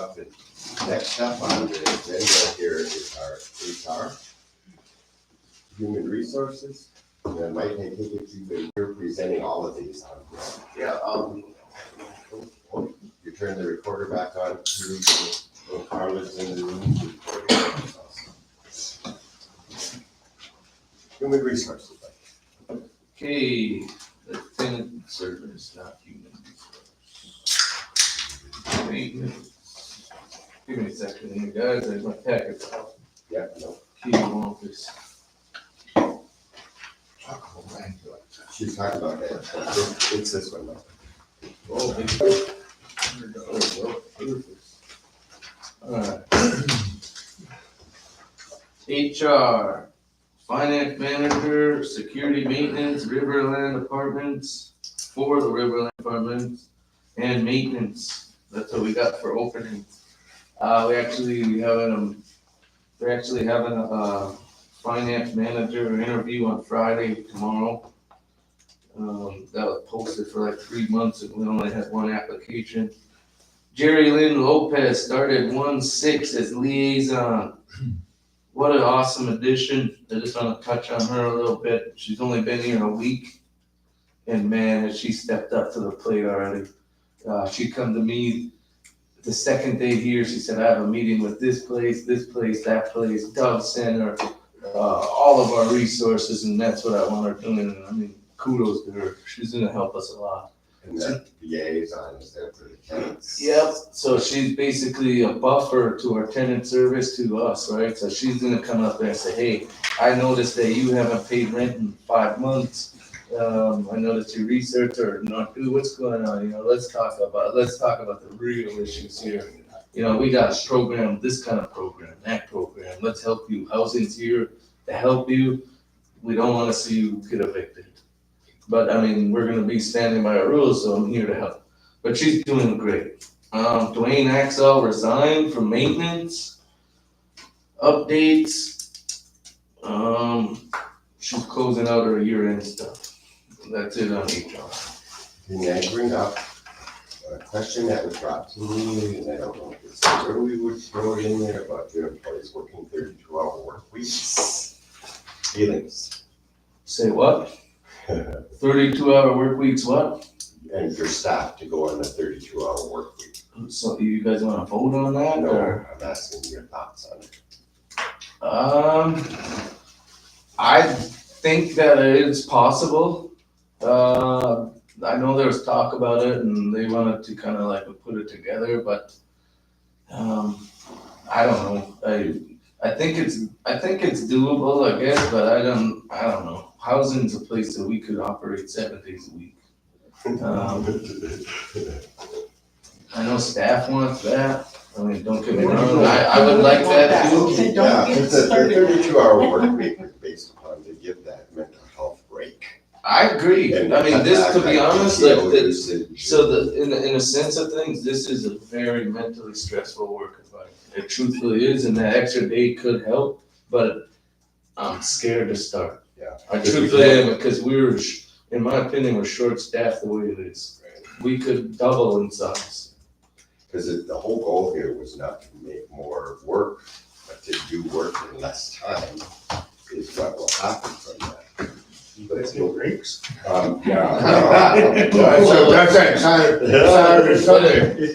up. And next up on the agenda here is our HR, Human Resources. And then Mike, I think if you're presenting all of these on this. Yeah, You turn the recorder back on, when Carla's in the room. Human Resources. okay, the tenant service, not human resource. Maintenance. Give me a second here, guys, there's my packets out. Yeah, no. Key office. She's talking about that. It's this one though. Oh, alright. HR, finance manager, security maintenance, Riverland Apartments, for the Riverland Apartments, and maintenance. That's what we got for openings. We're actually having a finance manager interview on Friday, tomorrow. That was posted for like 3 months and we only had one application. Jerry Lynn Lopez started 1/6 as liaison. What an awesome addition. I just want to touch on her a little bit. She's only been here a week. And man, she stepped up to the plate already. She come to me the second day here. She said, I have a meeting with this place, that place, Dove Center, all of our resources, and that's what I want her doing. And I mean, kudos to her. She's gonna help us a lot. And that liaison is there for the tenants. Yep, so she's basically a buffer to our tenant service to us, right? So she's gonna come up there and say, hey, I noticed that you haven't paid rent in 5 months. I noticed your research or not do what's going on, you know, let's talk about the real issues here. You know, we got a program, this kind of program, that program, let's help you, housing's here to help you. We don't wanna see you get evicted. But I mean, we're gonna be standing by our rules, so I'm here to help. But she's doing great. Dwayne Axel resigned from maintenance. Updates. She's closing out her year-end stuff. That's it on HR. Can I bring up a question that was brought to me, and I don't know if it's, where we would throw it in there about your employees working 32-hour work weeks? Feelings. Say what? 32-hour work weeks, what? And your staff to go on a 32-hour work week. So you guys wanna vote on that, No, or? I'm asking your thoughts on it. I think that it is possible. I know there was talk about it and they wanted to kind of like put it together, but I don't know. I think it's doable, I guess, but I don't know. Housing's a place that we could operate 7 days a week. I know staff wants that. I mean, don't get me wrong, I would like that too. Yeah, because the 32-hour work week is based upon to give that mental health break. I agree. And I mean, this, to be honest, like, so in a sense of things, this is a very mentally stressful work environment. It truthfully is, and that extra day could help, but I'm scared to start. Yeah. I truthfully am, because in my opinion, we're short-staffed the way it is. We could double in size. Because the whole goal here was not to make more work, but to do work in less time is what will happen from that. Let's go breaks.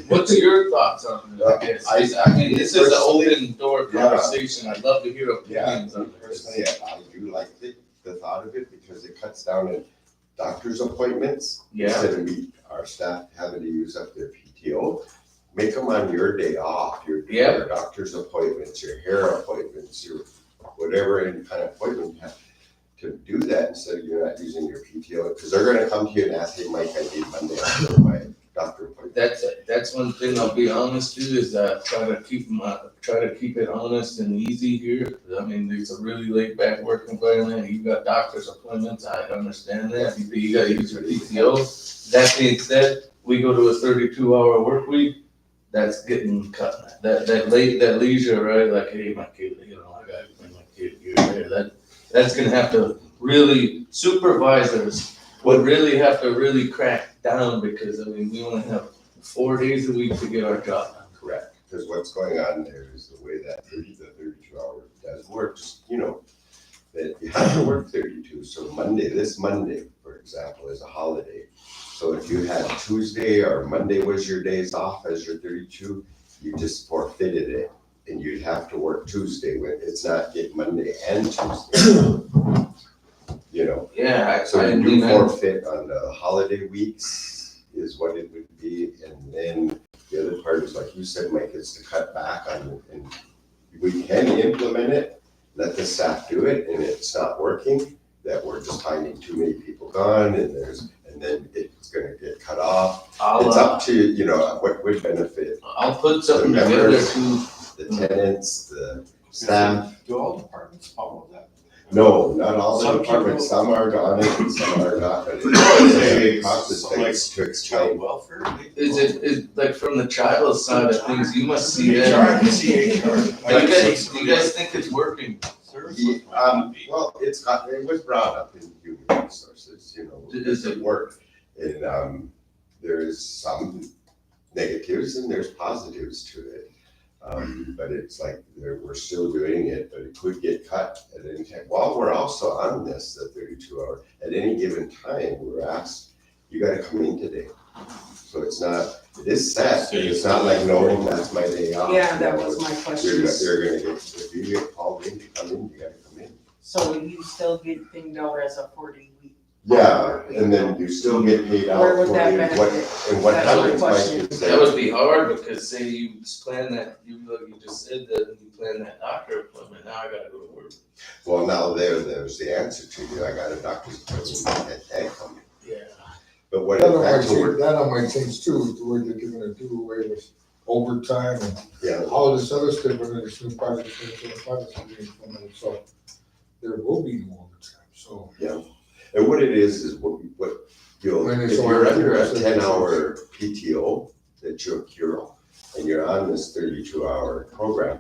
What's your thoughts on this? I mean, this is an open door conversation. I'd love to hear opinions on this. Personally, I do like the thought of it because it cuts down on doctor's appointments. Yeah. Instead of our staff having to use up their PTO, make them on your day off, your doctor's appointments, your hair appointments, your whatever any kind of appointment you have. To do that instead of you're not using your PTO, because they're gonna come to you and ask, hey, Mike, I need Monday after my doctor appointment. That's one thing I'll be honest to is try to keep it honest and easy here. I mean, it's a really laid back work environment. You got doctor's appointments. I understand that. You gotta use your PTO. That being said, we go to a 32-hour work week. That's getting cut. That leisure, right? Like, hey, my kid, you know, I gotta bring my kid here and there. That's gonna have to really, supervisors would really have to really crack down because, I mean, we only have 4 days a week to get our job done. Correct. because what's going on there is the way that the 32 hour does works, you know, that you have to work 32. So this Monday, for example, is a holiday. So if you had Tuesday or Monday was your days off as your 32, you just forfeited it. And you'd have to work Tuesday when it's not yet Monday and Tuesday. You know, Yeah, so I you mean, do forfeit on the holiday weeks is what it would be. And then the other part is, like you said, Mike, is to cut back on, and we can implement it, let the staff do it, and it's not working, that we're just finding too many people gone, and then it's gonna get cut off. It's up to, you know, what would benefit I'll put something the together members. to, The tenants, the staff. Do all departments follow that? No, not all the Some departments, people- some are on it and some are not, but it's a big process So like to child explain. welfare? is like from the child side of things, you must see HR, that. I can see HR. Do you guys think it's working? Well, it was brought up in human resources, you know, Does it work? And, there is some negatives and there's positives to it. But it's like, we're still doing it, but it could get cut at any time. While we're also on this, the 32 hour, at any given time, we're asked, you gotta come in today. So it is set, but it's not like, no, that's my day off. Yeah, that was my question. You're gonna get, if you get called in to come in, you gotta come in. So you still get thinged out as a 40-week? Yeah, and then you still get paid out Where would for that it, and what That's my happens, Mike, question. is That would be hard, because say you just plan that, you just said that, you plan that doctor appointment, now I gotta go to work. well, now there's the answer to you, I got a doctor's appointment, I can't come in. Yeah. But what That if don't back make to work, sense, that don't make sense too, the way that they're gonna do away with overtime and yeah, all this other stuff, and this new project, so there will be no overtime, so. and what it is what you'll, When if it's you're over, under a it's- 10-hour PTO that you accrue, and you're on this 32-hour program,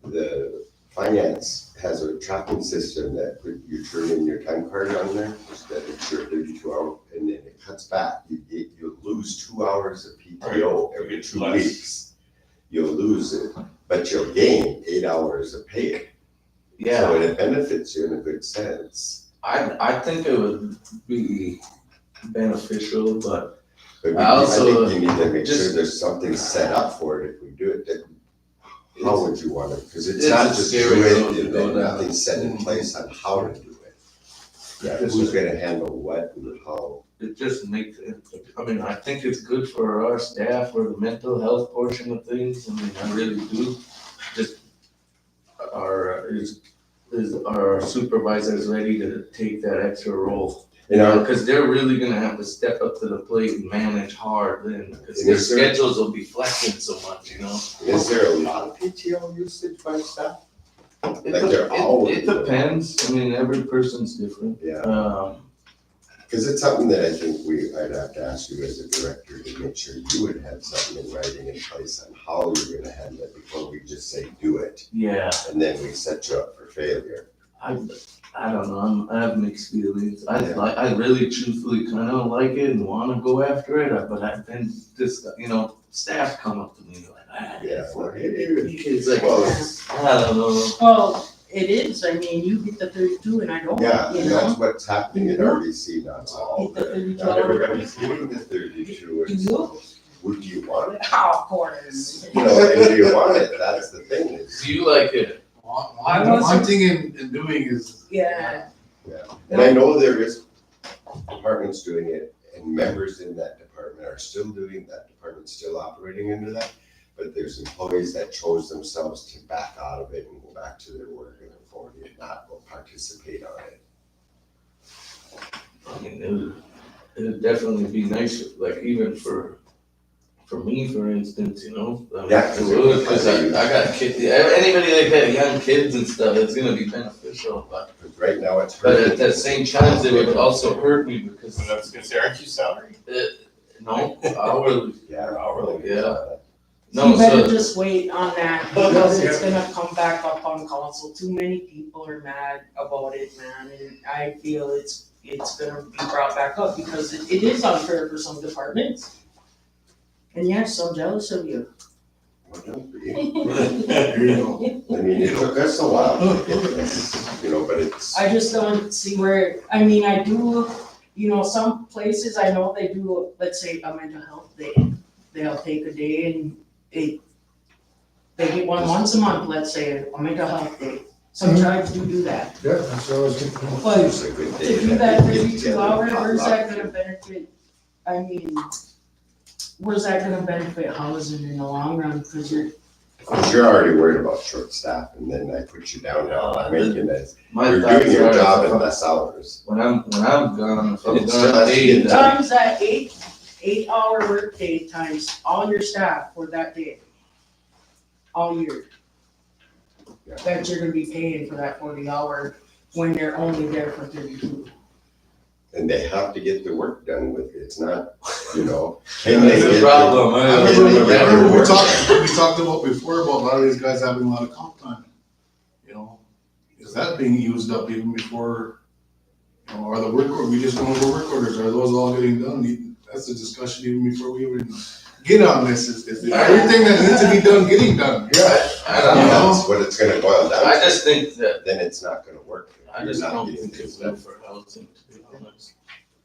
the finance has a tracking system that you turn in your time card on there, just that it's your 32-hour, and then it cuts back. You'll lose 2 hours of PTO every It's 2 less. weeks. You'll lose it, but you'll gain 8 hours of pay. So Yeah, it benefits you in a good sense. I think it would be beneficial, but But I also I think you need to make sure just- there's something set up for it if we do it. How would you want it? Because it's It's not a just do scary it road to and go then down. nothing's set in place on how to do it. Yeah, who's gonna handle what and how? it just makes it, I mean, I think it's good for our staff, for the mental health portion of things, I mean, I really do. Just is our supervisors ready to take that extra role? You know, Cause they're really gonna have to step up to the plate and manage hard then, cause And their is there- schedules will be flexing so much, you know? is there a lot of PTO usage by staff? It Like they're always- it depends, I mean, every person's different. Yeah, because it's something that I think I'd have to ask you as a director to make sure you would have something in writing in place on how you're gonna handle it before we just say, do it. Yeah, And then we set you up for failure. I don't know, I have mixed feelings. Yeah. I really truthfully kind of like it and want to go after it, but I've been just, staff come up to me like, Yeah. it's like, Well, it's- I don't know. Well, it is, I mean, you get the 32 and I don't, Yeah, you and know? that's what's happening in RBC, not all. Get the 32 Not everybody's getting the 32. Do It's, you? would you want it? Of course. You know, and do you want it? That's the thing is, Do you like it? I wasn't- One thing in doing is. Yeah, and I know there is departments doing it and members in that department are still doing that, department's still operating under that. But there's employees that chose themselves to back out of it and go back to their work in authority and not go participate on it. I mean, it'd definitely be nice, like even for me, for instance, I mean, Yeah, it would, cause I got kids, anybody like that, young kids and stuff, it's gonna be beneficial, but Because right now it's at hurting. the same time, it would also hurt me because, I was gonna say, aren't you salary? no, hourly, Yeah. Hourly, yeah. you No, better so, just wait on that, because it's gonna come back up on council. Too many people are mad about it, man, and I feel it's gonna be brought back up, because it is unfair for some departments. And yes, I'm jealous of you. Well, don't be. There you go. I mean, it took us a while to get this, but it's, I just don't see where, I mean, I do, some places I know they do, let's say a mental health day. They'll take a day and they get one once a month, let's say, a mental health day. Some tribes do that. Yeah, that's what I was thinking. But it's a good day. to do that they get 32 together, hours, where's that potluck. gonna benefit, I mean, where's that gonna benefit housing in the long run? Cause You're already worried about short staff, and then I put you down now, I'm making it, My you're thoughts doing your are, job if in I'm- less hours. When I'm gone, if I'm It still gone has to days, get done. times that 8 hour workday times all your staff for that day. All year. Yeah. That you're gonna be paying for that 40 hour when they're only there for 32. And they have to get the work done with it, it's not, can that's they the get problem. I I remember, don't I know. remember we talked about before about a lot of these guys having a lot of comp time. Is that being used up even before, are the we just going over work orders, are those all getting done? That's a discussion even before we even get on this, is everything that needs to be done, getting done? Yeah. I don't know. That's what it's gonna boil down I to, just think that, then it's not gonna work. I You're just not don't getting think things it's done. good for housing, to be honest.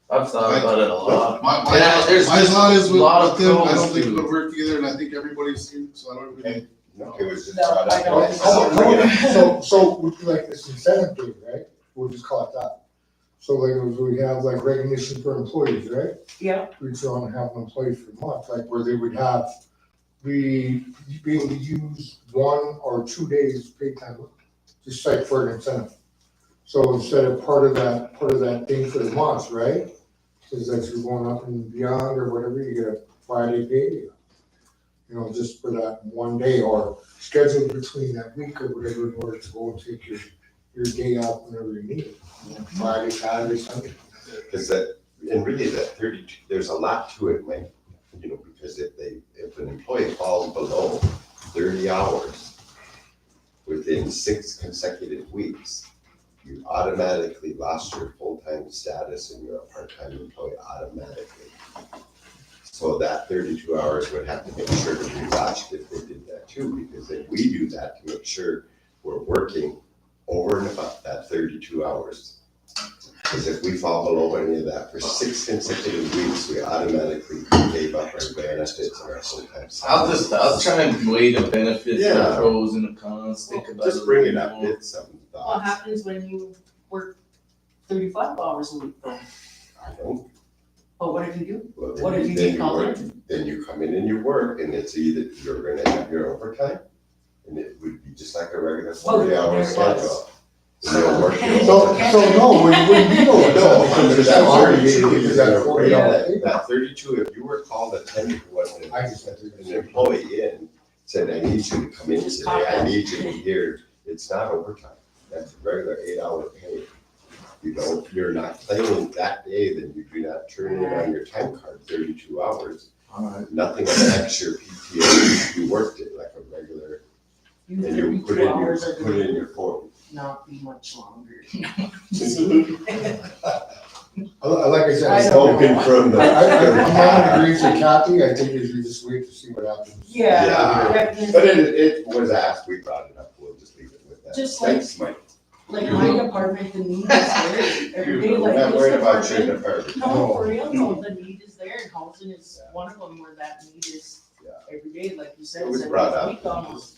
I've thought about it a lot. My Yeah, there's thought is with lot of them, I pros don't think it to would it. work either, and I think everybody's seen, so I don't really. No, it was just No, brought I up. don't and think I'll so. bring it up. So we do like this incentive day, right? We'll just call it that. So like we have like recognition for employees, right? Yeah, We try and have employees for a month, like where they would be able to use 1 or 2 days paid time, just like for an incentive. So instead of part of that thing for the month, right? Is that you're going up and beyond or whatever, you get a Friday pay. Just for that 1 day or scheduled between that week or whatever in order to go and take your day out whenever you need it. Friday, Saturday, Sunday. Cause and really that 32, there's a lot to it, Mike, because if an employee falls below 30 hours within 6 consecutive weeks, you automatically lost your full-time status and you're a part-time employee automatically. So that 32 hours would have to make sure to be watched if they did that too, because if we do that to make sure we're working over and above that 32 hours. Because if we fall below any of that for 6 consecutive weeks, we automatically gave up our benefits and our full-time status. I'll try and weigh the benefits, the Yeah. pros and the cons, think about it. Just bring it a up, little more. it's some what thoughts. happens when you work 35 hours a week though? I don't. But what if you do? Well, What if you then get called work- Then you come in and you work, and it's either you're gonna have your overtime, and it would be just like a regular 40-hour there it schedule. was. And you'll work your So overtime. no, we wouldn't be no No, incentive because because that that's 32, already, you're because that gonna 40 rate hour that, pay. that 32, if you were called a 10, what, I just had an to. employee in, said, I need you to come in today, I need you to be here, it's not overtime, that's regular 8-hour pay. You're not claiming that day, then you do not turn in on your time card 32 hours. Alright, Nothing affects your PTO, you worked it like a regular, You and you 32 hours are put in gonna your form. not be much longer. Like I said, I I don't Spoken from the. I'm not in agreement with Kathy, I think if you just wait to see what happens. Yeah. Yeah. But it was asked, we brought it up, we'll just leave it with that. Just like- Thanks, Mike. Like my department, the need is there every day, You're like not this worried about your department. department. No, for real, no, the need is there and housing is one of them where that need is Yeah. every day, like you said, It was 7 brought days a up. week almost.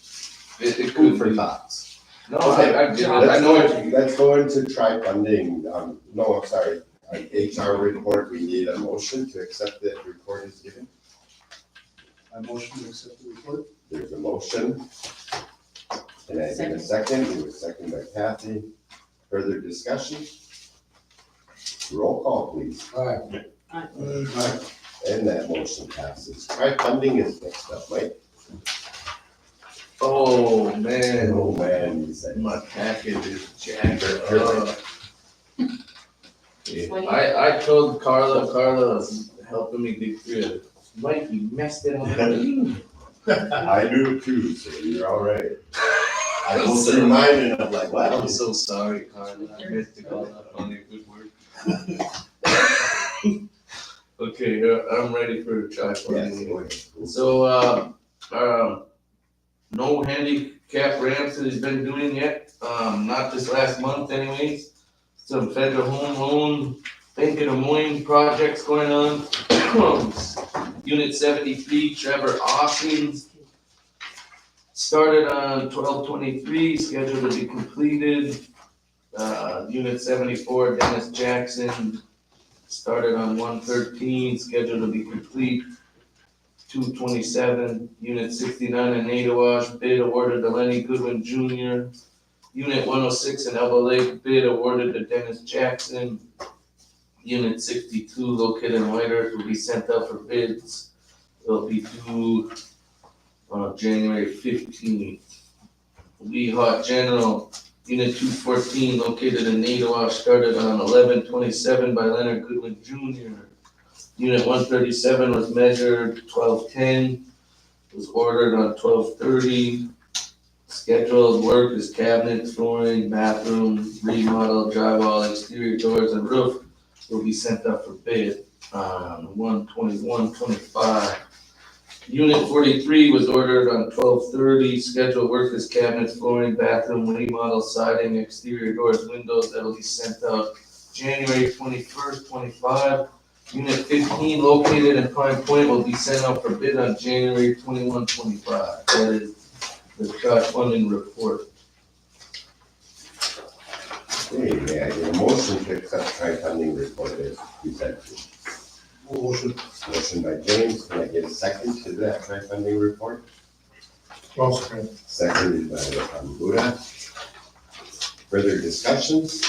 it Food could for be. thoughts. No, I get it, I know what you. Let's go into tri-funding, no, I'm sorry, HR report, we need a motion to accept that report is given. I motion to accept the report. There's a motion. And I get a second, it was seconded by Kathy. Further discussion? Roll call, please. Aye. And that motion passes. Tri-funding is next up, Mike. Oh, man, Oh, man, you said. my package is jacked You're up. I told Carla's helping me dig through it. Mike, you messed it up. I do too, so you're all right. I I'm was so- reminded of like, I'm wow. so sorry, Carla, I meant to call that on your good work. Okay, I'm ready for the Yes, tri-funding. go ahead. So, no handicap ramps that he's been doing yet, not this last month anyways. Some federal home loan, Bank of Des Moines projects going on. Unit 73, Trevor Ossings, started on 12/23, scheduled to be completed. Unit 74, Dennis Jackson, started on 1/13, scheduled to be complete. 2/27, Unit 69 in Nadawash, bid awarded to Lenny Goodwin Jr. Unit 106 in Elbow Lake, bid awarded to Dennis Jackson. Unit 62 located in White Earth will be sent out for bids. It'll be due January 15th. Weehawk General, Unit 214 located in Nadawash, started on 11/27 by Leonard Goodwin Jr. Unit 137 was measured 12/10, was ordered on 12/30. Scheduled work is cabinets, flooring, bathroom, remodel, drywall, exterior doors, and roof will be sent up for bid on 1/21/25. Unit 43 was ordered on 12/30. Scheduled work is cabinets, flooring, bathroom, remodel, siding, exterior doors, windows. That will be sent out January 21st, 25. Unit 15 located in Pine Point will be sent out for bid on January 21, 25. That is the crowdfunding report. Okay, may I get a motion to accept tri-funding report as presented? Motion. Motion by James, can I get a second to that tri-funding report? Also, Seconded by Buddha. Further discussions?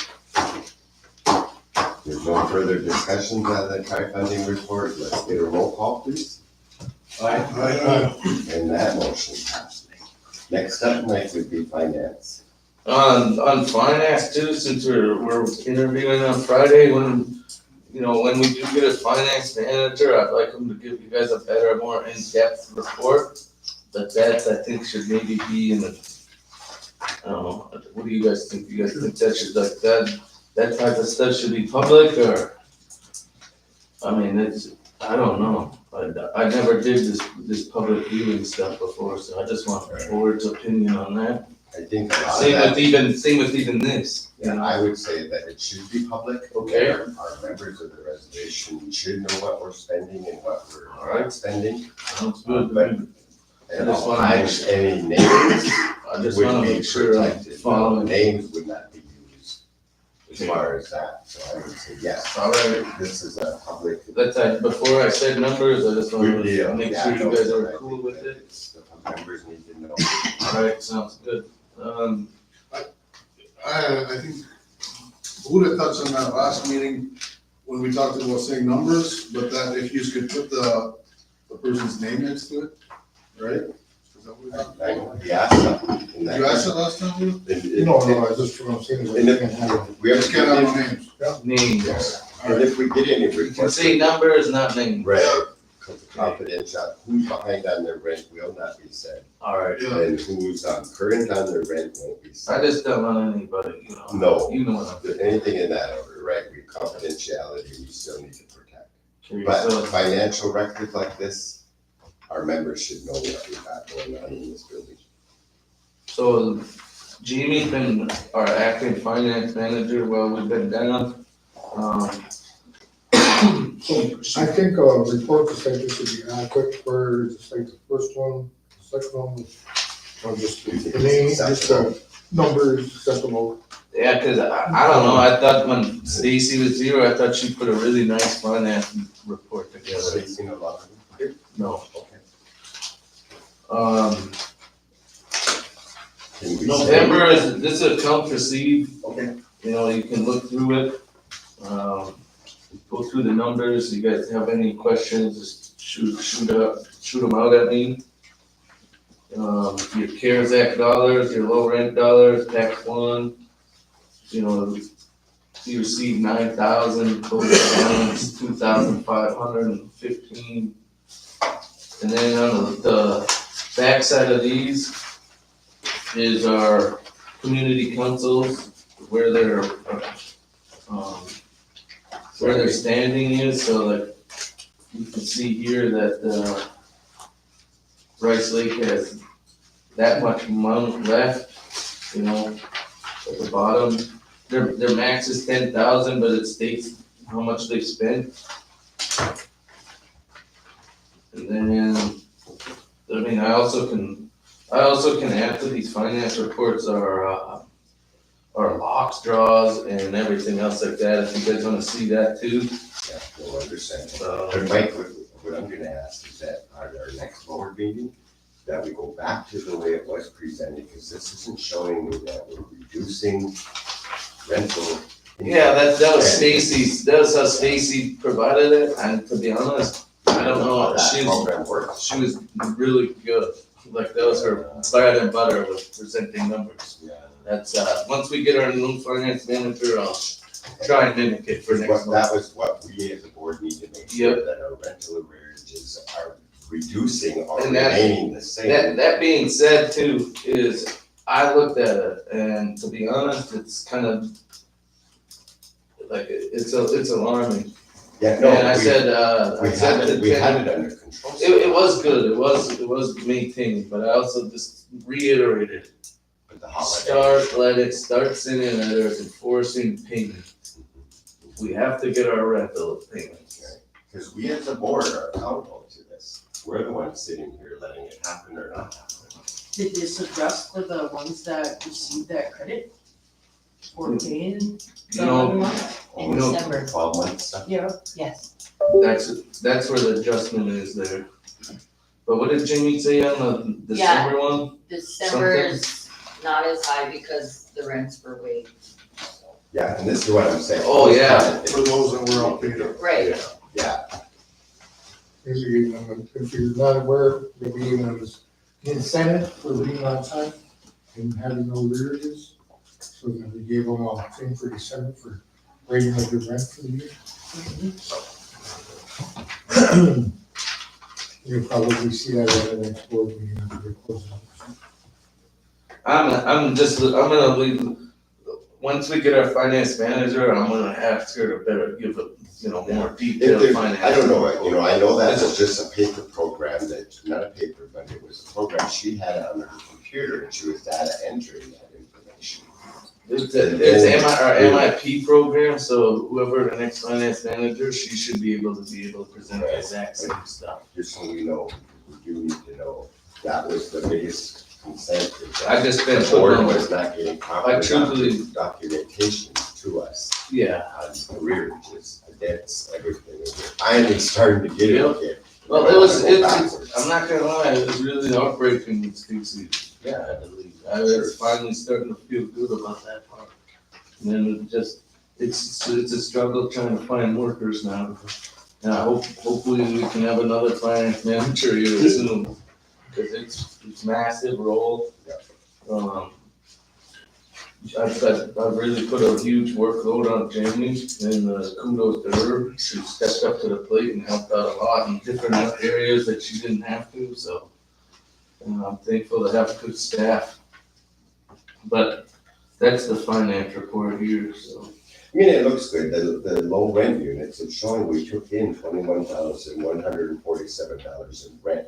There's no further discussions on the tri-funding report, let's get a roll call, please. And that motion passed. Next up, Mike, would be finance. On finance too, since we're interviewing on Friday, when we do get a finance manager, I'd like him to give you guys a better, more in-depth report. But that, I think, should maybe be in the, I don't know, what do you guys think? You guys think that should, like, that type of stuff should be public, or? I mean, I don't know. I never did this public viewing stuff before, so I just want the board's opinion on that. I think a lot of that. Same with even this. Yeah, I would say that it should be public. Okay. Our members of the reservation should know what we're spending and what we're Alright. not spending. Sounds good. But I just wanna make sure- any names I just would wanna be make sure I'm protected. following. Names would not be used as Okay. far as that, so I would say yes. Alright, This is a public. before I said numbers, I just wanted Yeah, to make yeah, sure you no, guys I are think cool with that it. it's- The members need to know. Alright, sounds good. I think Buddha touched on that last meeting when we talked about saying numbers, but that if you could put the person's name next to it, right? Is that what we talked about? He asked something. in Did that- you ask that last time, Buddha? no, I just what I'm saying is And we if- can't have. We have Just to get get out in, names. Names. and if we get any You can reports. say numbers, not names. Right, confidential, who's behind on their rent will not be said, Alright, Yeah. and who's current on their rent won't be I said. just don't want anybody, No. You know what I'm If there's anything in that order, right, we confidentiality, we still need to protect. saying. But So, financial records like this, our members should know what we got going on in this building. so Jamie's been our acting finance manager while we've been down. So I think a report to say this would be adequate for just like the first one, the second one, or just the name, just the numbers, acceptable. Yeah, cause I don't know, I thought when Stacy was here, I thought she put a really nice finance report together. Facing a lot of them. No. Okay. Can we November this is accounts received, Okay. you can look through it. Go through the numbers, you guys have any questions, just shoot them out at me. Your CARES Act dollars, your low rent dollars, tax one, you received 9,000, total balance 2,515. And then on the back side of these is our community councils, where their standing is, so like, you can see here that, Rice Lake has that much amount left, you know, at the bottom. Their max is 10,000, but it states how much they've spent. And then, I mean, I also can add to these finance reports our locks, draws, and everything else like that, if you guys wanna see that too. Yeah, we'll understand. So, But Mike, what I'm gonna ask is that at our next board meeting, that we go back to the way it was presented, because this isn't showing me that we're reducing rental. yeah, that was Stacy's, that was how Stacy provided it, and to be honest, I don't know, how that she was, program works. she was really good. Like, that was her bread and butter, was presenting numbers. Yeah. That's, once we get our new finance manager, I'll try and mimic it for next month. That was what we as a board need to make sure that our rental arrearages are reducing or And that- remaining the same. That being said too, is I looked at it, and to be honest, it's kind of, like, it's alarming. Yeah, no, And I said to we had Tim, it under control. it was good, it was maintained, but I also just reiterated, With the holiday. start sending letters enforcing payment. We have to get our rental payments. Because we as a board are accountable to this. We're the ones sitting here letting it happen or not happen. Did this adjust for the ones that received that credit? For paying You know, the month? In No. December, 12-month stuff. Yeah, yes. that's where the adjustment is there. But what did Jamie say on the Yeah. December one? December is not as high because the rents were waived. Yeah, and this is what I'm saying. Oh, yeah. For those that were up here. Right. Yeah, Maybe, if you're not aware, maybe even it was incentive for being on time and having no arrearages. So that we gave them a thing for December for rating of the rent for the year. You'll probably see that at the next board meeting after we close it. I'm gonna leave, once we get our finance manager, I'm gonna ask her to better give a, more If detailed there- finance. I don't know, I know that was just a paper program that, not a paper, but it was a program she had on her computer and she was data entering that information. It's our MIP program, so whoever the next finance manager, she should be able to present the exact same stuff. Just so we know, we do need to know, that was the biggest consent. is that I just been The board putting on, was not getting proper I truthfully- documentation to us yeah, on arrearages, debts, everything. Finally starting to get it again. well, I'm not gonna lie, it was really heartbreaking with Stacy. Yeah. I believe, I was finally starting to feel good about that part. And then it's a struggle trying to find workers now. And hopefully we can have another finance manager here soon, because it's massive role. I've really put a huge workload on Jamie, and kudos to her. She stepped up to the plate and helped out a lot in different areas that she didn't have to, so. And I'm thankful to have good staff. But that's the finance report here, so. I mean, it looks good, the low rent units, it's showing we took in $21,147 in rent.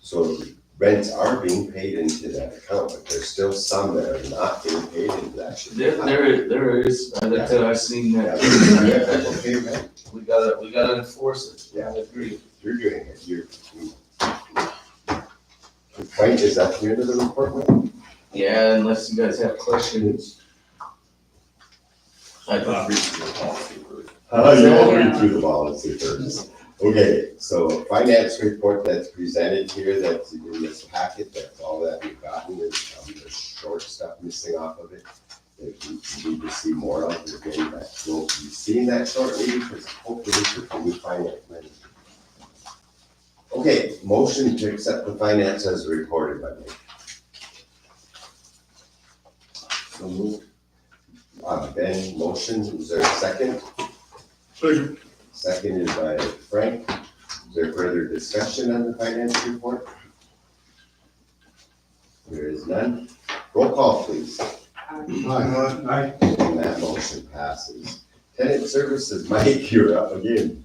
So rents are being paid into that account, but there's still some that are not being paid into that. There is, I've seen Yeah, that. that's okay, man. We gotta enforce it. Yeah. I agree. You're doing it, Right, is that the end of the report, man? Yeah, unless you guys have questions. I don't read through the policy first. You will read through the policy first. Okay, so finance report that's presented here, that's in this packet, that's all that we've gotten, there's the short stuff missing off of it. That you need to see more of, again, that you'll be seeing that shortly, because hopefully this is the new finance manager. Okay, motion to accept the finance as reported by me. So moved. Ben, motion, is there a second? Second. Seconded by Frank. Is there further discussion on the finance report? There is none. Roll call, please. Aye. And that motion passes. Tenant services, Mike, you're up again.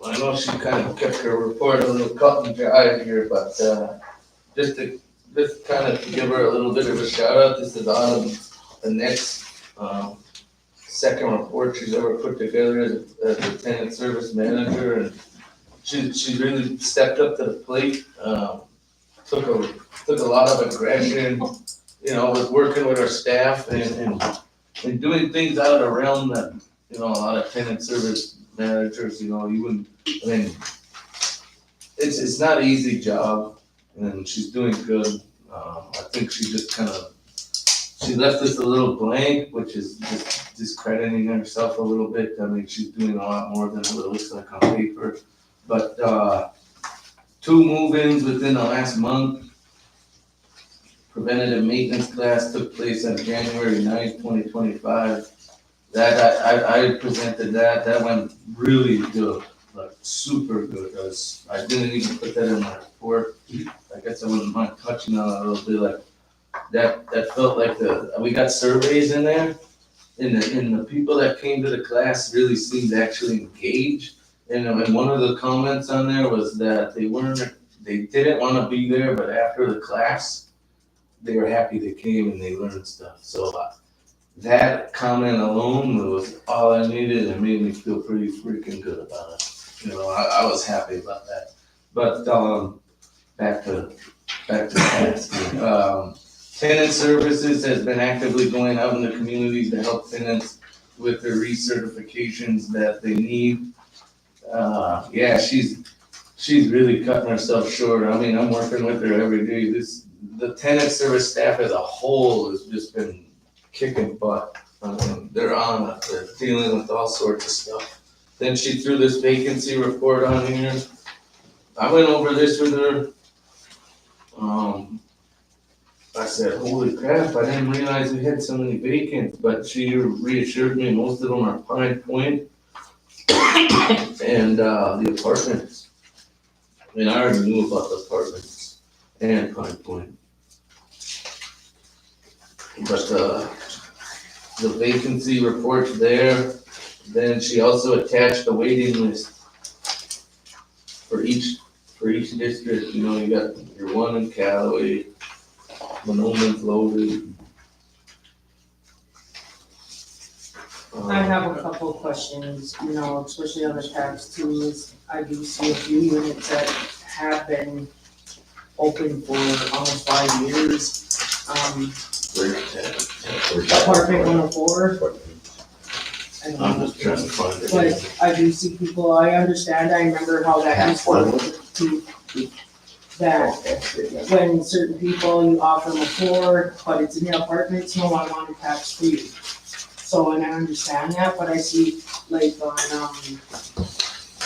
I know she kind of kept her report a little cut and dry here, but, just kind of give her a little bit of a shout out, this is the next, second report she's ever put together as a tenant service manager, and she really stepped up to the plate, took a lot of aggression, with working with our staff and doing things out of the realm that, a lot of tenant service managers, you wouldn't, it's not an easy job, and she's doing good. I think she just she left us a little blank, which is just discrediting herself a little bit. She's doing a lot more than what it looks like on paper. But, 2 move-ins within the last month. Preventative maintenance class took place on January 9th, 2025. That, I presented that went really good, like super good. I didn't even put that in my report. I guess I wouldn't mind touching on it a little bit, like, that felt like we got surveys in there, and the people that came to the class really seemed actually engaged. And one of the comments on there was that they didn't wanna be there, but after the class, they were happy they came and they learned stuff. So that comment alone was all I needed and made me feel pretty freaking good about it. I was happy about that. But, back to task. Tenant Services has been actively going out in the communities to help tenants with their recertifications that they need. Yeah, she's really cutting herself short. I'm working with her every day. The tenant service staff as a whole has just been kicking butt. They're on it. They're dealing with all sorts of stuff. Then she threw this vacancy report on here. I went over this with her. I said, holy crap, I didn't realize we had so many vacants, but she reassured me most of them are Pine Point and the apartments. I already knew about the apartments and Pine Point. But the vacancy report's there. Then she also attached the waiting list for each district. You got your one in Callaway, Monoman's loaded. I have a couple of questions, especially on the tax tools. I do see a few units that have been open for almost 5 years. Apartment 104. I'm just trying to find it. But I do see people, I understand, I remember how that used to work that when certain people, you offer them a floor, but it's in the apartments, no, I want it tax free. So, and I understand that, but I see like on,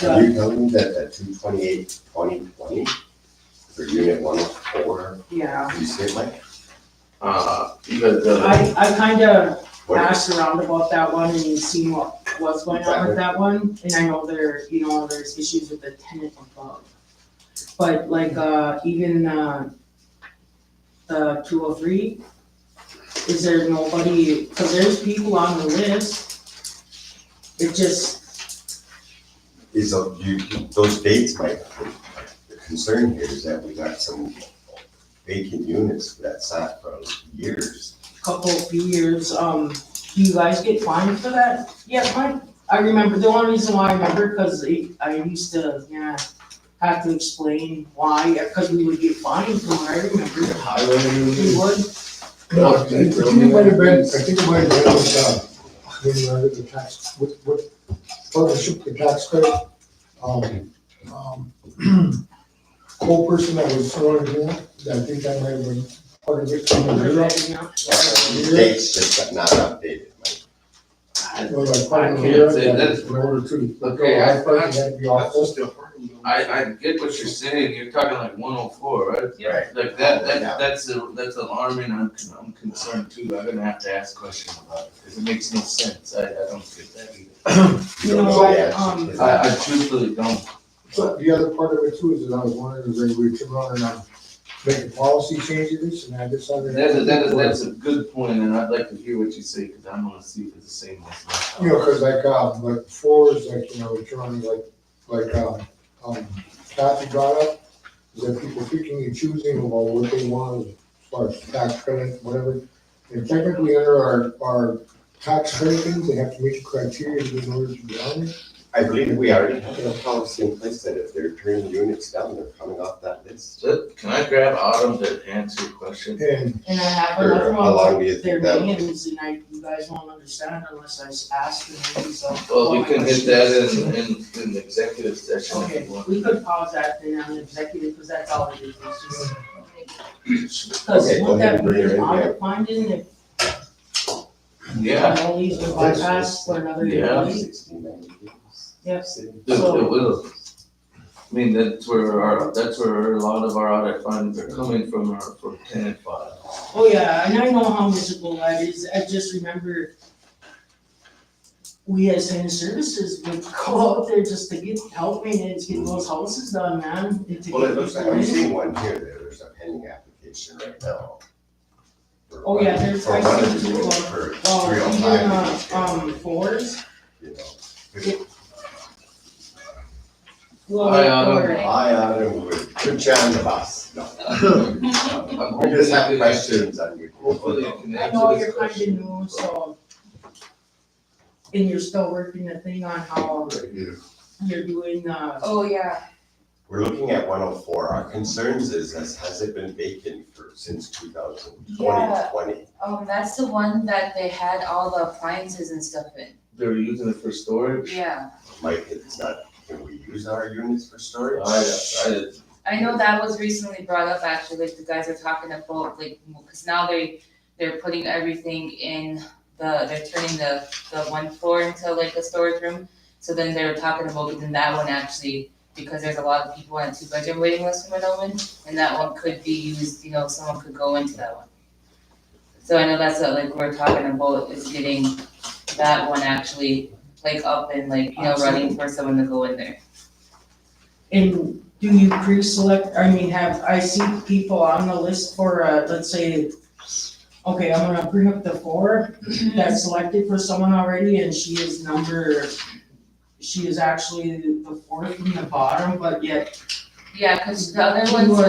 Are you telling me that 228-2020 for unit 104, yeah, you say Mike? I kinda What is- asked around about that one and seen what was going on with that one, and I know there's issues with the tenant above. But like, even, the 203, is there nobody, cause there's people on the list. It just, those dates, Mike, the concern here is that we got some vacant units that sat for years. few years, do you guys get fined for that yet, Mike? I remember, the only reason why I remember, cause I used to, have to explain why, cause we would get fined from what I remember. We would. No, I think it might have been when you were the tax, what partnership with the tax credit, co-person that was thrown in, I think that might have been part of it. The dates just got not updated, Mike. Well, like, I can't say that. in order to. Okay, That'd be awful. I get what you're saying. You're talking like 104, right? Right. Like that's alarming. I'm concerned too. I'm gonna have to ask questions about it because it makes no sense. I don't get that either. You don't know, know the answer to that. I truthfully don't. So the other part of it too is that I was wondering if we were turning around and making policy changes and I decided. That's a good point, and I'd like to hear what you say because I want to see if it's the same as last time. Cause like floors, like, we turn on like like, Kathy brought up, is that people picking and choosing about what they want as far as tax credit, whatever. And technically under our tax credit things, they have to meet the criteria in order to be on it. I believe we already have a policy in place that if they're turning units down, they're coming off that list. So, can I grab Autumn to answer your question? And And I have Sure, another how long one, do you but their think that- names, and you guys won't understand unless I ask the names, so. Well, we can hit that in the executive session if Okay, you want. we could pause that then on the executive, cause that's all it is, it's just. Cause Okay, go would ahead that and bring be her an in, audit finding if Yeah, Molly's were bypassed for another Yeah. employee? Yes. it will. I mean, that's where a lot of our audit funds are coming from, are for tenant files. Oh, yeah, and I know how miserable that is, I just remember we as tenant services would go out there just to get help maintenance, get those houses done, man. and to Well, it get looks like people I'm in. seeing one here, there's a pending application right now. For Oh, yeah, there's, For I one of see the two, units for well, 305. even, fours, You know. well, Hi, Autumn. or- I, would put you on the bus, no. I'm We hoping just have you can- questions on you. Hopefully you can I answer know this you're kinda question. new, so. And you're still working the thing on how you're doing, Oh, yeah, We're looking at 104. Our concerns is, has it been vacant since 2020? that's the one that they had all the appliances and stuff in. They're using it for storage? Yeah, Mike, it's not, can we use our units for storage? I know that was recently brought up, actually, like the guys are talking about, like, cause now they're putting everything in they're turning the one floor into like a storage room. So then they were talking about getting that one actually, because there's a lot of people on a 2-bedroom waiting list for Monoman, and that one could be used, someone could go into that one. So I know that's what, like, we're talking about, is getting that one actually, like, up and like, running for someone to go in there. and do you pre-select, I see people on the list for, let's say, okay, I'm gonna bring up the 4 that's selected for someone already, and she is actually the 4th from the bottom, but yet, Yeah, cause the other ones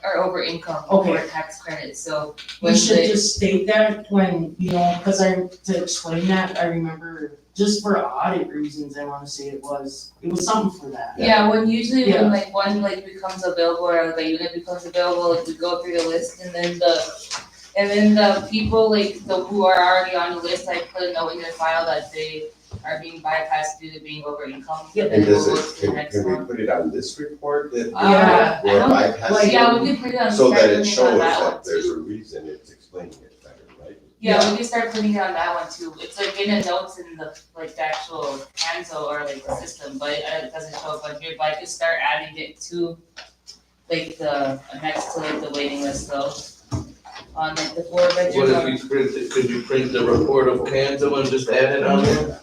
are over income Okay. or tax credits, so we when should they, just state that when, cause to explain that, I remember, just for audit reasons, I wanna say it was something for that. yeah, when usually Yeah. when like one like becomes available or like a unit becomes available, like we go through the list and then the people like who are already on the list, I put a note in their file that they are being bypassed due to being over income. Yep. And we'll does go it, to the next can we one. put it on this report that Yeah, we're I don't- bypassing? like, Yeah, we can put it on, So start that it putting it shows on that one that there's too. a reason, it's explaining it better, right? Yeah, we can start putting it on that one too. It's like in the notes in the, like the actual Canzo or like the system, but it doesn't show up on here, but I could start adding it to like the, next to like the waiting list though. On like the 4-bedroom. What if you could you print the report of Canzo and just add it on there?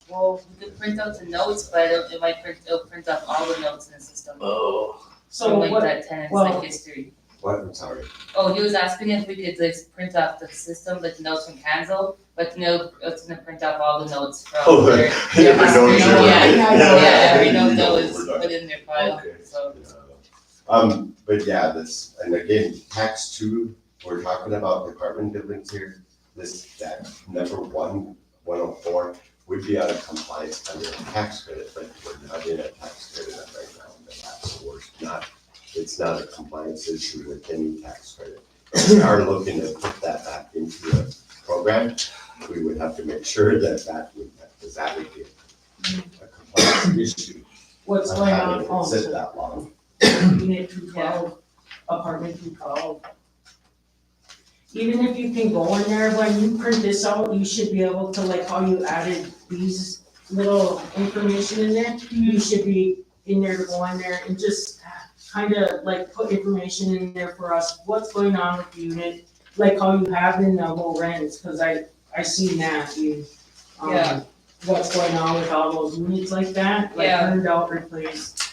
Well, we could print out the notes, but it'll print up all the notes in the system. Oh. So From like what, that tenant's well- like history. What, I'm sorry. Oh, he was asking if we could like print off the system, like the notes from Canzo, but no, it's gonna print up all the notes from Oh, their. every their note history. is Yeah, every Yeah. note that was We're done. put in their file, Okay. so. But yeah, this, and again, tax 2, we're talking about apartment buildings here. That number 104 would be out of compliance under a tax credit, but we're not in a tax credit right now. That's worse, it's not a compliance issue with any tax credit. If we are looking to put that back into a program, we would have to make sure that would be a compliance issue. what's of going having on it also? sit that long. Unit 212, apartment 212. Even if you can go in there, when you print this out, you should be able to, like how you added these little information in there, you should be in there to go in there and just kind of like put information in there for us, what's going on with the unit, like how you have in the low rents, cause I seen that, Yeah. what's going on with all those units like that, like Yeah. burned out, replaced,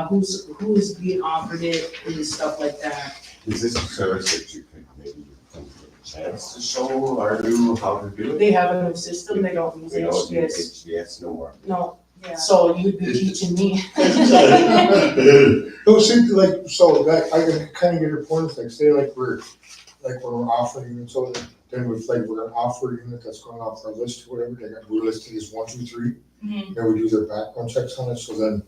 who's being offered it and stuff like that. Is this a service that you could maybe get a chance to show or do how to do it? They have a new system, they don't use We don't use HDS, HDS no more. no, So you'd be teaching me. No, see, like, so that, I can kind of get your point, it's like, say like we're offering units, so then with like, we're gonna offer a unit that's going off our list or whatever, we're listed as 1, 2, 3. Then we do their background checks on it, so then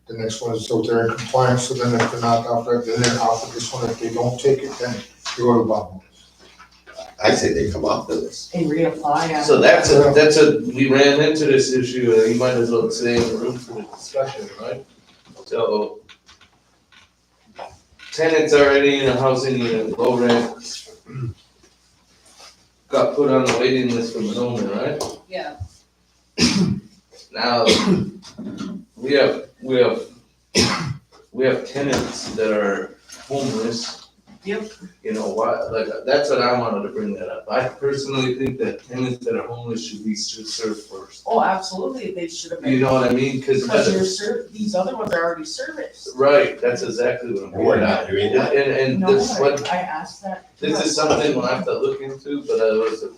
the next one is, so they're in compliance, so then if they're not offered, then they're offered this one, if they don't take it, then they go to the bottom. I say they come off the list. And reapply. after So that. that's a, we ran into this issue, and you might as well say in the room for the discussion, right? So tenants already in a housing unit, low rent, got put on the waiting list for Monona, right? Yeah. Now, we have tenants that are homeless. Yep. You know, what, like, that's what I wanted to bring that up. I personally think that tenants that are homeless should be served first. Oh, absolutely, they should have been. You know what I mean? Because these other ones are already serviced. Right, that's exactly what I'm And we're getting not at. doing that. And No, this, what, I asked that. this is something we'll have to look into, but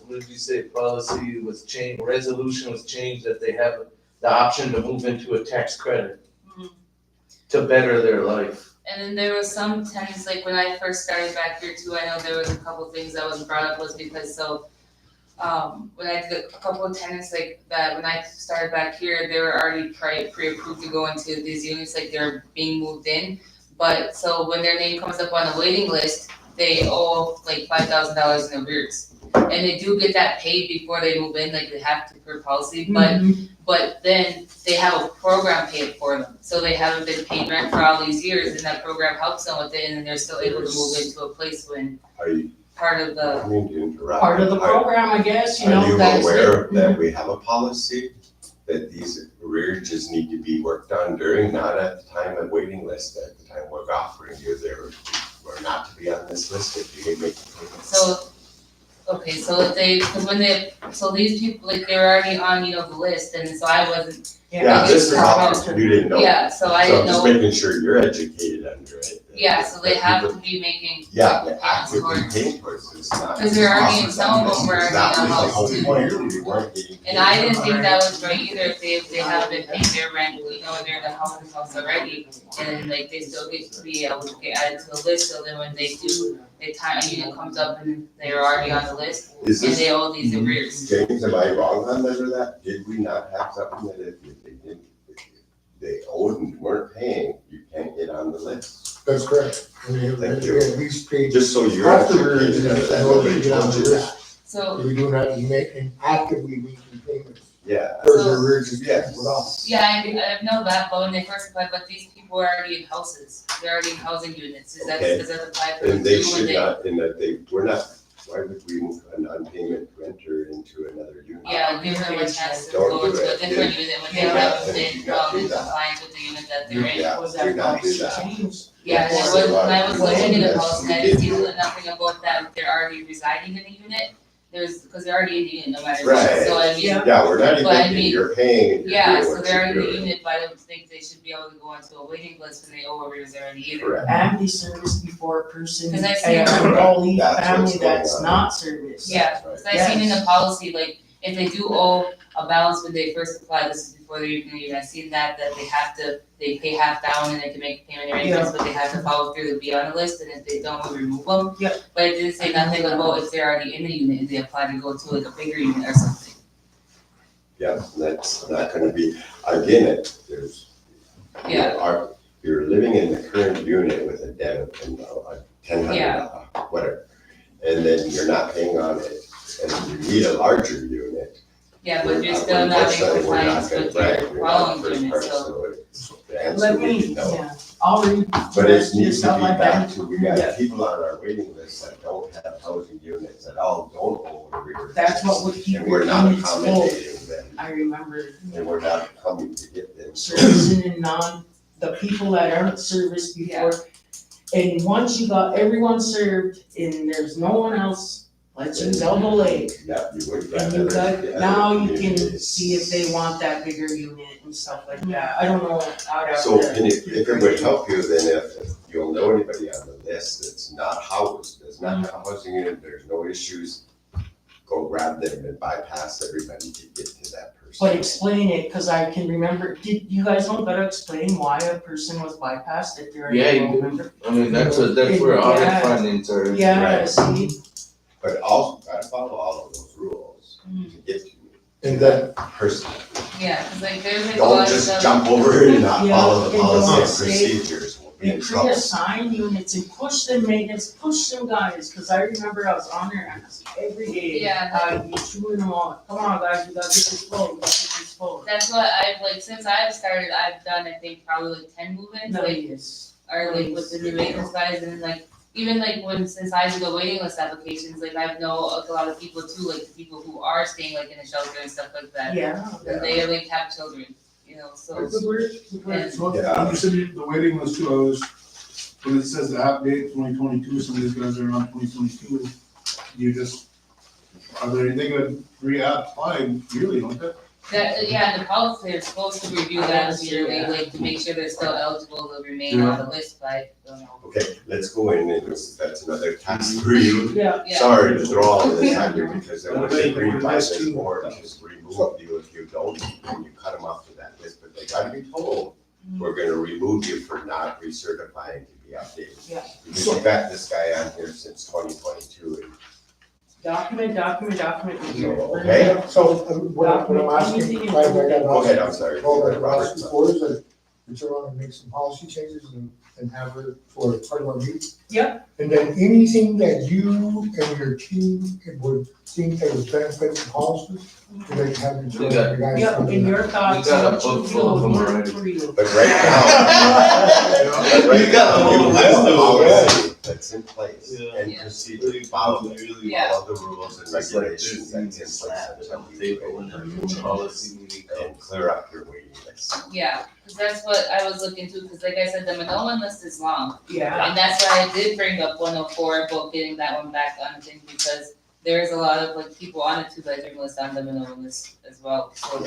what did you say, policy was changed, resolution was changed that they have the option to move into a tax credit Mhm. to better their life. And then there was some tenants, like when I first started back here too, I know there was a couple things that was brought up was because when I did a couple of tenants like that, when I started back here, they were already pre-approved to go into these units, like they're being moved in. But so when their name comes up on the waiting list, they owe like $5,000 in arrears. And they do get that paid before they move in, like they have to per policy, but then they have a program paid for them. So they haven't been paid rent for all these years, and that program helps them with it, and then they're still able to move into a place when Are you, part of the, I mean to interrupt. Part of the program, I guess, you know. Are you that is- aware that we have a policy that these arrearages need to be worked on during, not at the time of waiting list, at the time we're offering you there, or not to be on this list if you can make the payments? so, okay, so if they, cause when they, so these people, like, they were already on, you know, the list, and so I wasn't, Yeah, this is how, you didn't know. yeah, so I So didn't I'm just know. making sure you're educated under it. Yeah, so they That have people- to be making Yeah, they payments actively towards, paying towards this, not. cause they're already in, some of them were already in That the was the house whole too. point, we weren't getting. And I didn't think that was right either, if they haven't been paying their rent, you know, they're in the house already, and like, they still get to be able to get added to the list, so then when they do, a unit comes up and they're already on the list, Is and this, they owe these arrears. James, am I wrong on that? Did we not have something that if they didn't, if they owed and weren't paying, you can't get on the list? That's correct. I mean, Thank they you. at least paid Just so you're afterwards, educated under that, in order to nobody get on told the you list. that. So, We do not make, and actively making payments. Yeah, There's a arrears is Yes. with us. yeah, I know that, but when they first applied, but these people are already in houses, they're already in housing units, is that, Okay. does that apply for them and they too, when should they? not, in that we're not, why would we move a non-payment renter into another unit? Yeah, different ones has to Don't go do into a it. different unit when they Yeah. haven't Yeah. been, Do not do in that. compliance with the unit that they're in. Yeah, Was do that not do policy that. changed? Yeah, and Yes. when I was looking at the Yes, policy, we I didn't did. see nothing about that, they're already residing in a unit. Because they're already in the unit no matter Right. what, so I mean, Yeah. Yeah, we're not But I evicting, mean- you're paying and you're yeah, doing so what they're you're in the doing. unit, but I don't think they should be able to go onto a waiting list when they owe arrears already either. Correct. And be serviced before a person, 'Cause I see- a enrollee That's what's family going that's on. not serviced. Yeah, That's right. cause I seen in the policy, like, if they do owe a balance when they first apply, this is before they're even leaving, I seen that they pay half down and they can make payment arrangements, but they have to follow through to be on the list, and if they don't, we remove them. Yep. But it didn't say nothing about if they're already in the unit and they apply to go to like a bigger unit or something. Yeah, that's not gonna be, again, there's. Yeah. You're living in the current unit with a debt of $1,000, whatever. And then you're not paying on it, and you need a larger unit. Yeah, but you're still not in Unfortunately, we're compliance gonna- with right, your you're not following first unit, part, so. The answer Let would me, be no. yeah, I'll read. But it needs to stuff be like back that. to, we got Yeah. people on our waiting list that don't have housing units at all, don't own arrears. That's what would keep And your we're not units full. accommodating them, I remember and we're not coming to get them. servicing and the people that aren't serviced before. And once you got everyone served and there's no one else, let's use Elbow Lake. Yeah, you would And rather. you got, the other now you can communities. see if they want that bigger unit and stuff like that. I don't know, I'd have So, to- and if it would help you, then if you'll know anybody on the list that's not housed, does not have a housing unit, there's no issues, go grab them and bypass everybody to get to that person. but explain it, cause I can remember, did you guys don't gotta explain why a person was bypassed if they're. Yeah, you do. I mean, that's where audit Yeah. findings are. Yeah, see, But also gotta follow all of those rules to get to And then, person. Yeah, cause like there's like a Don't lot of just stuff. jump over it and not Yeah, follow the and policy don't and stay- procedures, we'll be in and trouble. create assigned units and push them maintenance, push them guys, cause I remember I was on there and every day. Yeah. I'd be shooting them on, come on guys, we gotta get this full, we gotta get this full. That's what I've like, since I've started, I've done, I think, probably like 10 movements, No, like, yes. or like with the new maintenance guys, and like, even like since I do the waiting list applications, like I know a lot of people too, like the people who are staying like in a shelter and stuff like that. Yeah. And they like have children, you know, so. Good work, good work. And- So, Yeah. when you said the waiting list too, I was, when it says the app date 2022, some of these guys are around 2022, you just, are they gonna re-apply yearly, don't they? That, yeah, and the policy is supposed to review that yearly, like to make sure they're still eligible to remain on the list, but I don't know. Okay, let's go in and that's another task for you. Yeah, Yeah. Sorry to throw all of this at you Yeah. because it was agreed by this board to remove you if you don't, and you cut them off to that list, but they gotta be told, we're gonna remove you for not recertifying to be updated. Yeah. Because you've got this guy on here since 2022 and document. Okay. so what I'm asking, I got. go ahead, I'm sorry. Well, what I'm Robert. asking for is that, that you want to make some policy changes and have her for part of our meeting. Yep. And then anything that you and your team would think that would benefit the policy, you like have your. We got- guys Yep, come in in. your thoughts, We got a what you book full of feel them work already. for you. But right now, but right You got a now, whole you list have a of policy that's in place Yeah. and Yeah. procedure, follow Yeah. all of the rules and regulations that's in place until we do it. Policy meeting. And clear up your waiting list. Yeah, cause that's what I was looking to, cause like I said, the Minoan list is long. Yeah, And that's why I did bring up 104 about getting that one back on the thing, because there's a lot of like people on a 2-bedroom list on the Minoan list as well, so.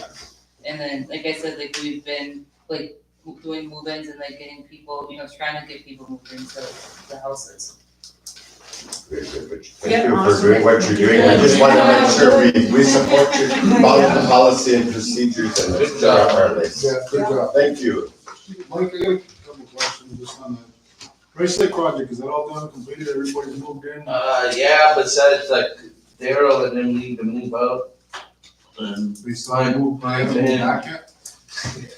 And then, like I said, like we've been like doing move-ins and like getting people, you know, trying to get people moved into the houses. Good, good, but Yeah, thank you for awesome. doing what you're doing. I just wanna make sure we support you, follow the policy and procedures and let's clear up our list. Yeah, good job. Thank you. Mike, I got a couple questions just on the Rice Lake project, is that all done, completed, everybody's moved in? Yeah, besides like Daryl and them need to move out. And They still haven't moved, I haven't moved back yet,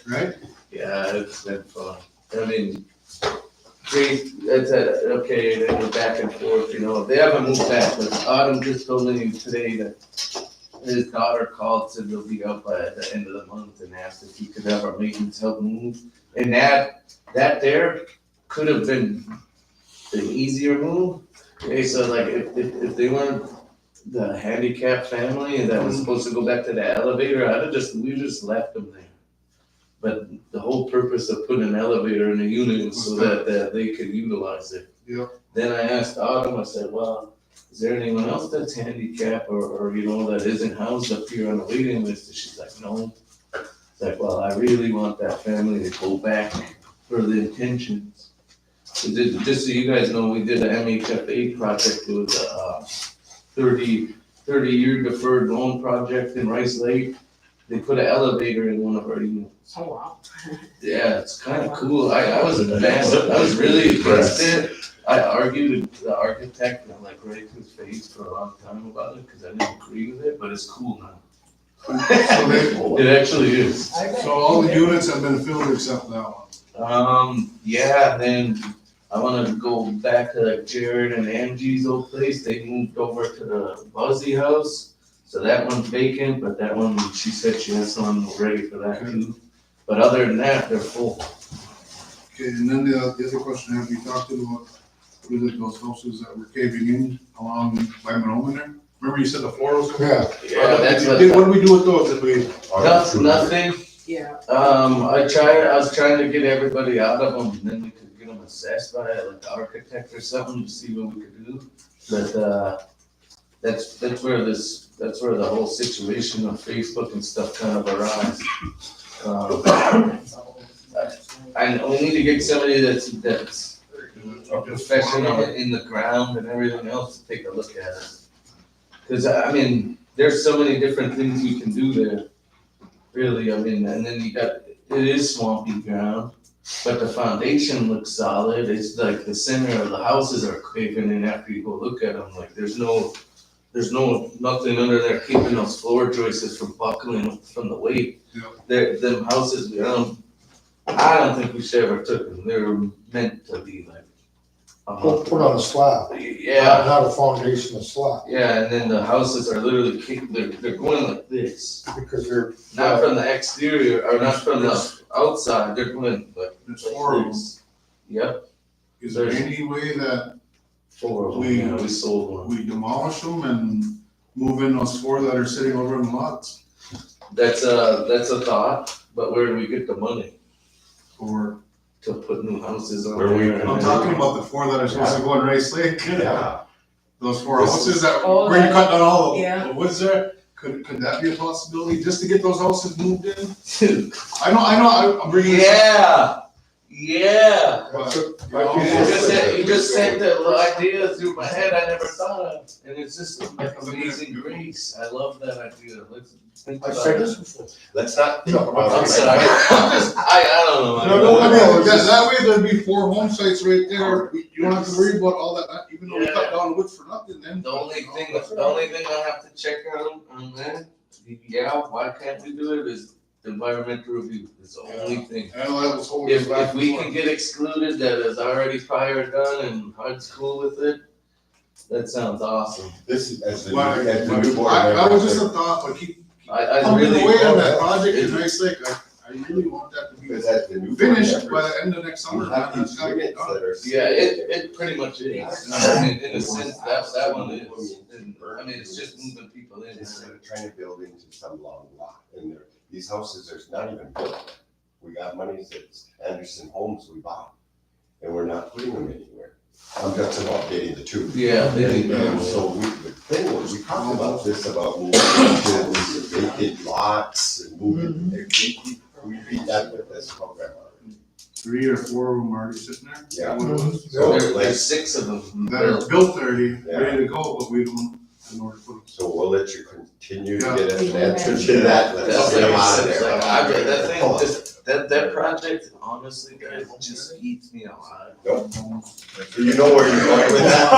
right? yeah, it's been fun. I mean, it's okay, they go back and forth, you know, they haven't moved back, but Autumn just told me today that his daughter called, said they'll be out by the end of the month and asked if he could have our maintenance help move. And that there could have been an easier move. Okay, so like if they weren't the handicapped family and that was supposed to go back to the elevator, we just left them there. But the whole purpose of putting an elevator in a unit is so that they could utilize it. Yeah. Then I asked Autumn, I said, well, is there anyone else that's handicapped or you know, that isn't housed up here on the waiting list? And she's like, no. It's like, well, I really want that family to go back for the intentions. Just so you guys know, we did an MHFA project. It was a 30-year deferred loan project in Rice Lake. They put an elevator in one of our units. oh wow. Yeah, it's kind of cool. I was massive. I was really against it. I argued with the architect and like right to his face for a long time about it because I didn't agree with it, but it's cool now. So they, It actually is. so all the units have been filled except that one. Yeah, then I wanna go back to like Jared and Angie's old place. They moved over to the Buzzy house. So that one's vacant, but that one, she said she has someone ready for that too. But other than that, they're full. Okay, and then the other question, have you talked about, what is it, those houses that were caving in along by Monoma there? Remember you said the 407? Yeah, Yeah, that's What did we do with those? Did we, nothing. Yeah, I was trying to get everybody out of them, and then we could get them assessed by like the architect or something to see what we could do. But, that's where the whole situation on Facebook and stuff kind of arise. And we need to get somebody that's a professional in the ground and everything else to take a look at it. Cause I mean, there's so many different things we can do there. really, I mean, and then you got, it is swampy ground, but the foundation looks solid, it's like the center of the houses are caving in after you go look at them, like there's nothing under there keeping those floor joists from buckling from the weight. Yeah. Them houses, I don't think we should ever took them, they were meant to be like. Put on a slab, Yeah, not a foundation, a slab, yeah, and then the houses are literally they're going like this, because they're. not from the exterior, or not from the outside, they're going like There's 4 of them. this. Yep, Is there any way that 4 of them, yeah, we sold one. we demolish them and move in those 4 that are sitting over in the lots? That's a thought, but where do we get the money Or, to put new houses on Where we there? can- I'm talking about the 4 that are supposed to go in Rice Lake. Yeah, Those 4 houses that, Oh, where you cut down all yeah. the woods there, could that be a possibility, just to get those houses moved in? Dude, I'm bringing this up. yeah, But, you just sent the idea through my head I never thought of, and it's just like amazing grace, I love that idea, let's think I about said it. this before. let's not think about it. I'm sorry, I don't know. No, I mean, that way there'd be 4 home sites right there, you don't have to worry about all that, even though we cut down woods for nothing, then. The only thing I have to check on that, yeah, why can't we do it, is the environmental review, is the only thing. I know that was holding us If back we before. can get excluded, that is already prior done and HUD's cool with it, that sounds awesome. This is, as the But- new board That member was just said, a thought, but keep I pumping really. away on that project in Rice Lake, I really want that to be because as the new board finished by member, the end of next we summer, have man, these that's gotta get units done. that are. Yeah, it pretty much is, I mean, in a sense, that one is, and, I mean, it's just moving people in. Instead of trying to build into some long lot, and there, these houses are not even built. We got monies at Anderson Homes we bought, and we're not putting them anywhere. I'm just about getting the two. Yeah, And so the thing was, we talked about this, about moving to vacant lots and moving, we beat that with this program already. 3 or 4 of them already sitting there. Yeah. What it was? So There's like, 6 of them. That are built already, Yeah. ready to go, but we don't know where to put them. so we'll let you continue to Yeah. get us an answer to that. That's Let's like get them I out of said, there. like, I bet that thing, that project, honestly, guys, just eats me alive. You know where you're going with that?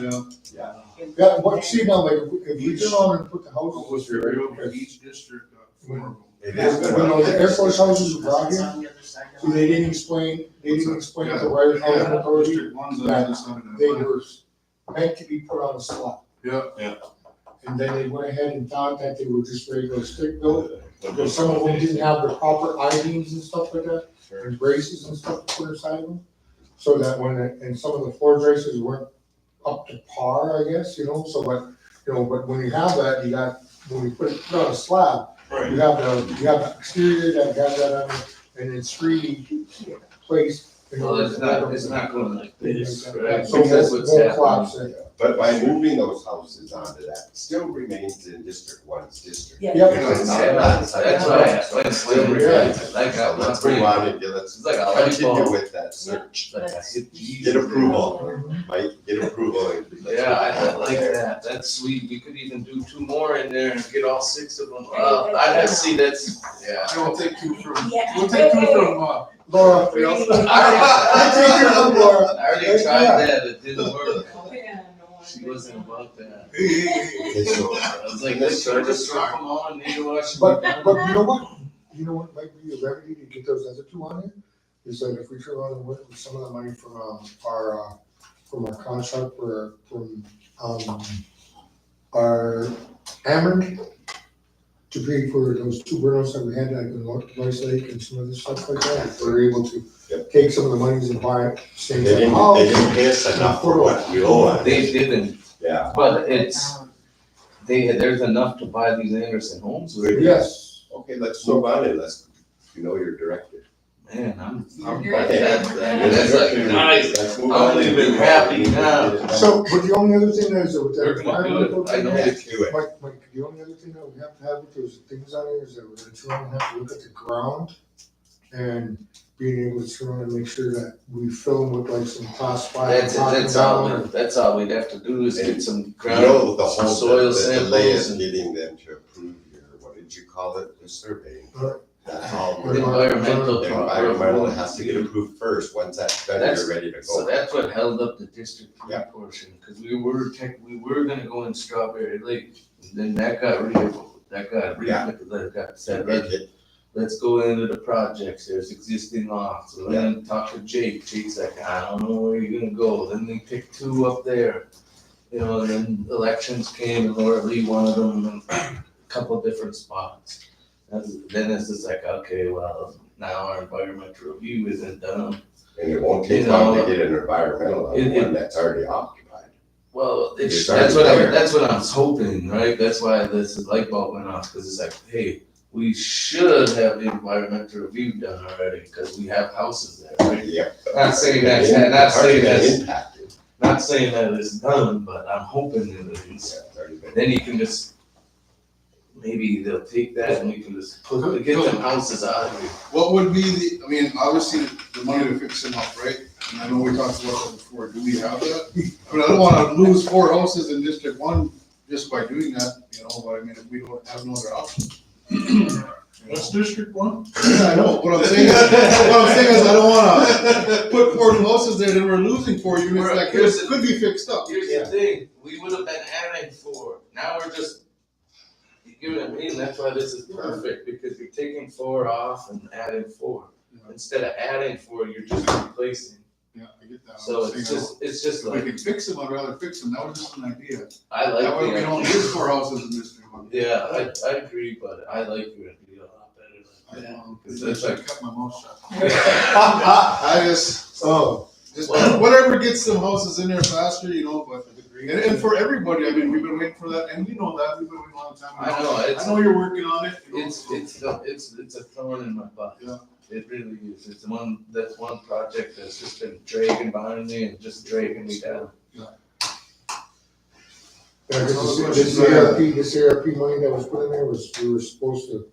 Yeah. Yeah. Yeah, what, see now, like, if we turn on and put the What houses, was your real, each district got 4 of them. It is you good. know, the Air Force houses were brought here, so they didn't explain to the right housing authority, District ones on either side of they that. were meant to be put on a slab. Yeah. And then they went ahead and thought that they were just regular stick built, because some of them didn't have the proper I-beams and stuff like that, and braces and stuff to put inside of them. So that and some of the floor braces weren't up to par, I guess, but when you have that, when you put it on a slab, you have the exterior that has that on it, and it's 3 placed. Well, it's not going like this, right? So Because what's won't happening. collapse in. But by moving those houses onto that, it still remains in District One's district. Yeah. Yep. Because it's on Yeah, that side. that's why I Still explained remains. it, like, So let's move on and let's It's like a light continue bulb. with that search. Like, I hit these. Get approval, Mike, get approval. and let's Yeah, I get like there. that, that's sweet, we could even do 2 more in there and get all 6 of them, I have see, that's, yeah. We'll take 2 from, Yeah. we'll take 2 from, Laura, we also. I already tried that, it didn't work, Yeah, no, she wasn't about that. Okay, so I was like, let's just strip them all and need to wash them but down. you know what might be a remedy to get those other 2 on here? Is that if we turn on and work with some of the money from our contract from our Hammond to pay for those 2 burnos that we had like in Rice Lake and some other stuff like that, if we're able to take some of the monies and buy it, same They thing. didn't pay us enough for what we owe on They this. didn't, Yeah, but there's enough to buy these Anderson homes, where, Yes, okay, let's move on and you're directed. man, I'm You're like right. that's like, nice, Let's move I'm on. even happy now. so, but the only other thing is that with that We're gonna do environmental it, I know thing, Let's do it. Mike, the only other thing that we have to have with those things on here is that we're gonna turn and have to look at the ground and being able to turn and make sure that we fill them with like some class 5. That's all we'd have to do is get some You ground, know, the some whole, soil the delay samples is and. getting them to approve your, what did would you call it, the surveying? Right. That's all. Environmental. The environmental has to get approved first, once that's done, That's- you're ready to So go. that's what held up the District Three Yeah. portion, cause we were gonna go in Strawberry Lake, and then that got said, let's go into the projects, there's existing lots, so then talk to Jake, Jake's like, I don't know where you're gonna go, then they picked 2 up there. You know, and then elections came, and Laura Lee wanted them in a couple different spots. Then it's just like, okay, well, now our environmental review isn't done. And it won't take long to get an environmental on one that's already occupied. Well, It's that's already there. what I was hoping, right? That's why this light bulb went off, cause it's like, hey, we should have the environmental review done already, cause we have houses there, right? Yep. Not saying that, It's already been impacted. not saying that it's done, but I'm hoping that it is. Yeah, it's already been. Then you can just, maybe they'll take that and we can just get them houses out of here. What would be the, I mean, obviously, the money to fix them up, right? And I know we talked about that before, do we have that? I mean, I don't wanna lose 4 houses in District 1 just by doing that, you know, but I mean, if we don't have no other option. What's District 1? I know, what I'm saying is I don't wanna put 4 new houses there, then we're losing 4 units, like, this could be fixed up. Here's the thing, we would have been adding 4, now we're just, you know what I mean, that's why this is perfect, because you're taking 4 off and adding 4. Instead of adding 4, you're just replacing. Yeah, I get that. So it's just If we like, could fix them, I'd rather fix them, that was just an idea. I like That way we the don't idea. lose 4 houses in District 1. Yeah, I agree, but I like your idea a lot better. Cause it's I like, cut my mouth shut. I just, whatever gets some houses in there faster, you know, but, and for everybody, I mean, we've been waiting for that, and you know that, we've been waiting a long time. I know, I know you're working on it. You know, it's a thorn in my butt. Yeah. It really is. That's one project that's just been dragging behind me and just dragging me down. Yeah, 'cause this ARP money that was put in there was, we were supposed to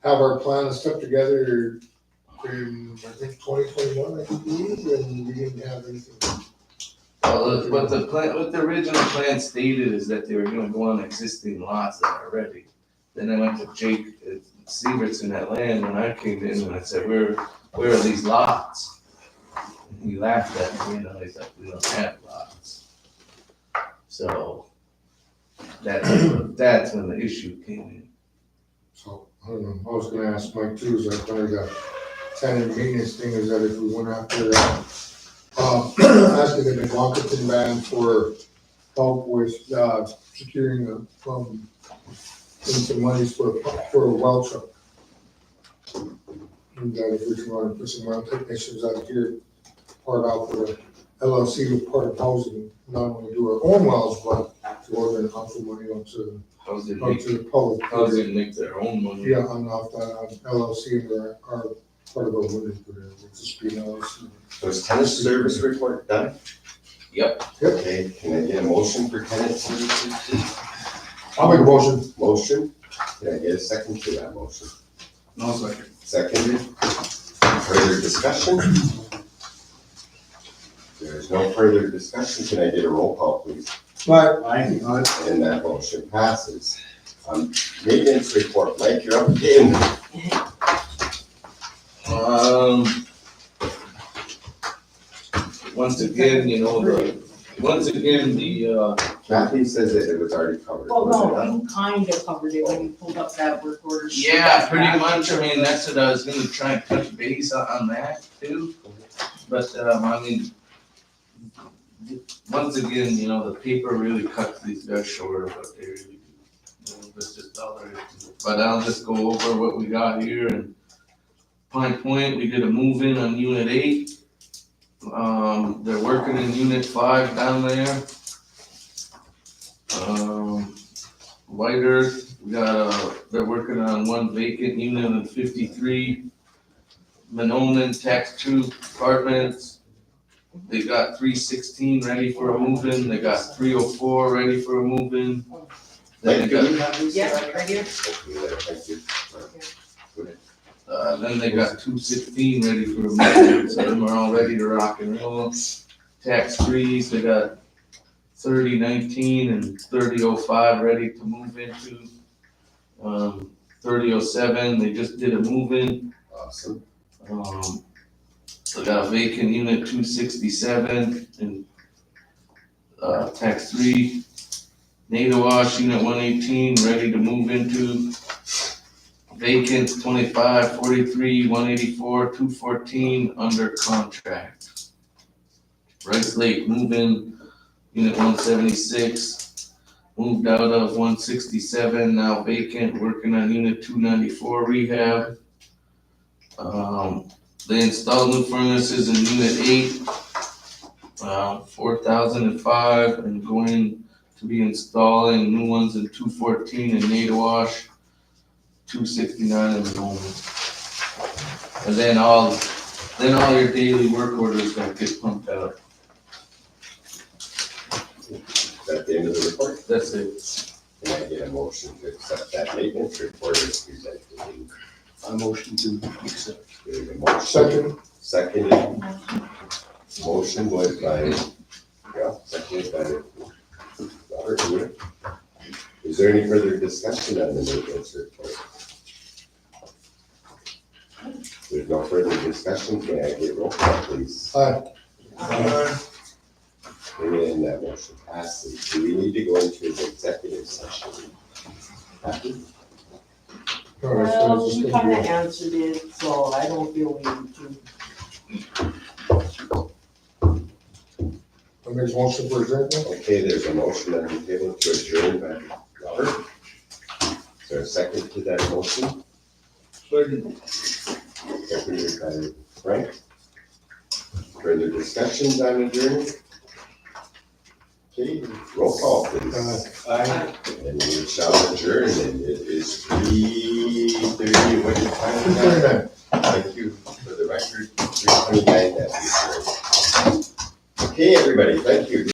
have our plan and stuff together in, I think, 2021, I believe, and we didn't have anything. Well, what the original plan stated is that they were gonna go on existing lots that are ready. Then I went to Jake Sievert's in that land when I came in and I said, where are these lots? And he laughed at me, you know, he's like, we don't have lots. So that's when the issue came in. So, I don't know, I was gonna ask Mike too, is like, under the tenant maintenance thing, is that if we went after, asking the Washington band for help with, securing some monies for a well truck. And that if we can want to put some well technicians out here, part out for the LLC with part of housing, not only do our own wells, but to order and offer money onto How's it the public. how's it make their own money? Yeah, on off that LLC and our part of our winning for there, which is being LLC. So is tenant service report done? Yep. Okay, can I get a motion for tenant services, please? I'll make a motion. Motion, can I get a second to that motion? no second. Seconded, further discussion? There is no further discussion, can I get a roll call, please? Right. And that motion passes. Maintenance report, Mike, you're up again. Once again, you know, the Kathy says that it was already covered. Well, Was it no, not? you kinda covered it when you pulled up that work order. sheet. yeah, pretty much, I mean, that's what I was gonna try and touch base on that too. But, I mean, once again, you know, the paper really cuts these guys short of what they really do. You know, that's just all there is. But I'll just go over what we got here and Pine Point, we did a move-in on Unit 8. They're working in Unit 5 down there. White Earth, they're working on 1 vacant unit in 53. Manoman Tax 2 Apartments, they got 316 ready for a move-in, they got 304 ready for a move-in. Then Mike, they do we got, have these? Yeah, right here. Okay, there, thank you. then they got 216 ready for a move-in, so them are all ready to rock and roll. Tax 3s, they got 3019 and 3005 ready to move into. 3007, they just did a move-in. Awesome. They got a vacant unit 267 in, tax 3. Nadawash, unit 118, ready to move into. Vacant 25, 43, 184, 214, under contract. Rice Lake, move-in, unit 176, moved out of 167, now vacant, working on unit 294 rehab. They installed new furnaces in unit 8, 4005, and going to be installing new ones in 214 in Nadawash, 269 in the moment. And then all your daily work orders gonna get pumped out. Is that the end of the report? That's it. Can I get a motion to accept that maintenance report as presented? I motion to accept. There's a motion. Second, Seconded. Motion was by, seconded by Robert Hewitt. Is there any further discussion on the maintenance report? If there's no further discussion, may I get roll call, please? And that motion passes. Do we need to go into an executive session? Happy? Well, you kinda answered it, so I don't feel we need to. I make a motion for adjournment. Okay, there's a motion on the table to adjourn by Robert. Is there a second to that motion? Seconded by Frank. Further discussions on adjourning? Okay, roll call please. And we shall adjourn, and it is 3:30, what is time now? 2:39. Thank you for the record, 3:29 that we adjourned. Okay, everybody, thank you.